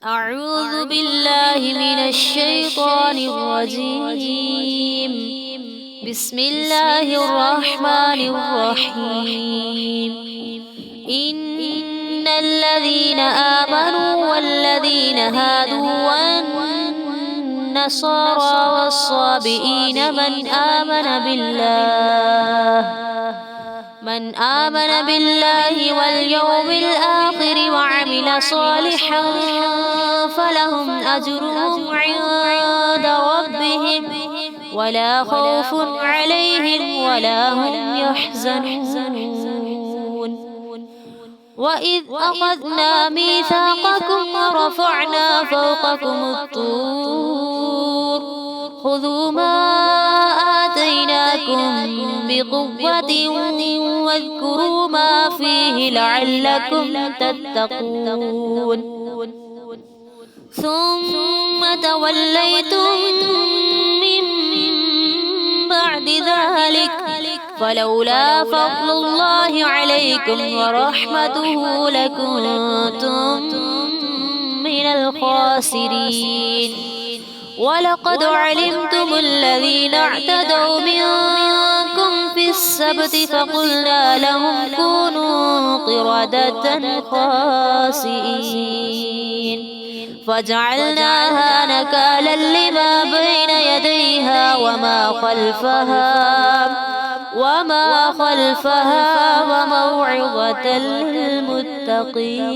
أعوذ بالله من الشيطان الرجيم. بسم الله الرحمن الرحيم. إن الذين آمنوا والذين هادوا والنصارى والصابئين من آمن بالله واليوم الآخر وعمل صالحا فلهم أجرهم عند ربهم ولا خوف عليهم ولا هم يحزنون. وإذ أخذنا ميثاقكم ورفعنا فوقكم الطور خذوا ما آتيناكم بقوة واذكروا ما فيه لعلكم تتقون. ثم توليتم من بعد ذلك فلولا فضل الله عليكم ورحمته لكنتم من الخاسرين. ولقد علمتم الذين اعتدوا منكم في السبت فقلنا لهم كونوا قردة خاسئين فجعلناها نكالا لما بين يديها وما خلفها وموعظة للمتقين.